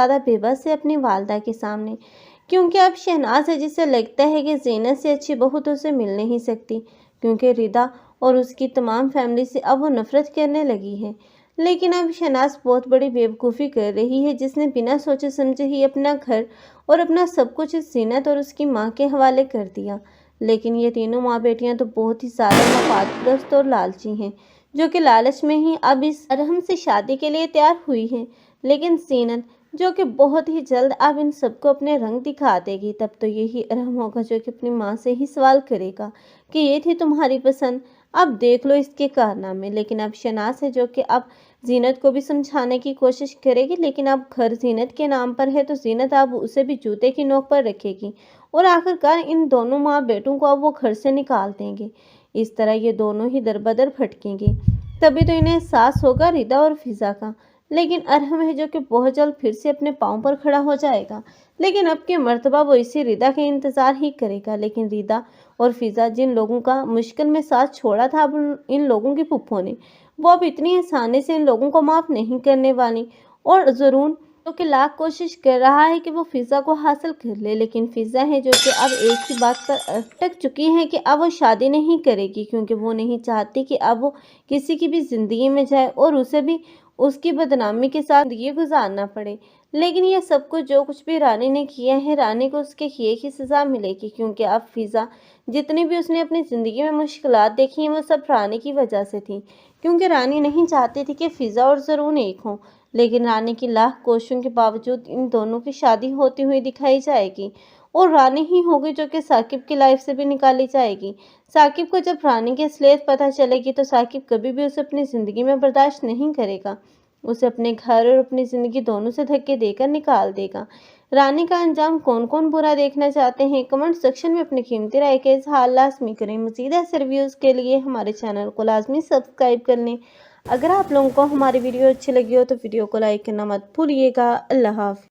زیادہ بے بس ہے اپنی والدہ کے سامنے، کیونکہ اب شہناز ہے جسے لگتا ہے کہ زینت سے اچھی بہو تو اسے مل نہیں سکتی، کیونکہ ردا اور اس کی تمام فیملی سے اب وہ نفرت کرنے لگی ہے۔ لیکن اب شہناز بہت بڑی بیوقوفی کر رہی ہے، جس نے بنا سوچے سمجھے ہی اپنا گھر اور اپنا سب کچھ زینت اور اس کی ماں کے حوالے کر دیا۔ لیکن یہ تینوں ماں بیٹیاں تو بہت ہی زیادہ مفاد پرست اور لالچی ہیں، جو کہ لالچ میں ہی اب اس ارحم سے شادی کے لیے تیار ہوئی ہیں۔ لیکن زینت جو کہ بہت ہی جلد اب ان سب کو اپنے رنگ دکھا دے گی، تب تو یہی ارحم ہوگا جو کہ اپنی ماں سے ہی سوال کرے گا کہ یہ تھی تمہاری پسند، اب دیکھ لو اس کے کارنامے۔ لیکن اب شہناز ہے جو کہ اب زینت کو بھی سمجھانے کی کوشش کرے گی، لیکن اب گھر زینت کے نام پر ہے تو زینت اب اسے بھی جوتے کی نوک پر رکھے گی اور آخرکار ان دونوں ماں بیٹوں کو اب وہ گھر سے نکال دیں گے۔ اس طرح یہ دونوں ہی در بدر بھٹکیں گے، تبھی تو انہیں احساس ہوگا ردا اور فضا کا۔ لیکن ارحم ہے جو کہ بہت جلد پھر سے اپنے پاؤں پر کھڑا ہو جائے گا، لیکن اب کی مرتبہ وہ اسی ردا کے انتظار ہی کرے گا۔ لیکن ردا اور فضا جن لوگوں کا مشکل میں ساتھ چھوڑا تھا، اب ان لوگوں کی پھپھو نے، وہ اب اتنی آسانی سے ان لوگوں کو معاف نہیں کرنے والی۔ اور ضرور جو کہ لاکھ کوشش کر رہا ہے کہ وہ فضا کو حاصل کر لے، لیکن فضا ہے جو کہ اب ایک ہی بات پر اٹک چکی ہے کہ اب وہ شادی نہیں کرے گی، کیونکہ وہ نہیں چاہتی کہ اب وہ کسی کی بھی زندگی میں جائے اور اسے بھی اس کی بدنامی کے ساتھ زندگی گزارنا پڑے۔ لیکن یہ سب کچھ جو کچھ بھی رانی نے کیا ہے، رانی کو اس کے کیے کی سزا ملے گی، کیونکہ اب فضا جتنی بھی اس نے اپنی زندگی میں مشکلات دیکھی ہیں وہ سب رانی کی وجہ سے تھی، کیونکہ رانی نہیں چاہتی تھی کہ فضا اور زرون ایک ہوں۔ لیکن رانی کی لاکھ کوششوں کے باوجود ان دونوں کی شادی ہوتی ہوئی دکھائی جائے گی، اور رانی ہی ہوگی جو کہ ثاقب کی لائف سے بھی نکالی جائے گی۔ ثاقب کو جب رانی کی اصلیت پتہ چلے گی تو ثاقب کبھی بھی اسے اپنی زندگی میں برداشت نہیں کرے گا، اسے اپنے گھر اور اپنی زندگی دونوں سے دھکے دے کر نکال دے گا۔ رانی کا انجام کون کون برا دیکھنا چاہتے ہیں، کمنٹ سیکشن میں اپنی قیمتی رائے کا اظہار لازمی کریں۔ مزید ایسے ریویوز کے لیے ہمارے چینل کو لازمی سبسکرائب کر لیں۔ اگر آپ لوگوں کو ہماری ویڈیو اچھی لگی ہو تو ویڈیو کو لائک کرنا مت بھولیے گا۔ اللہ حافظ۔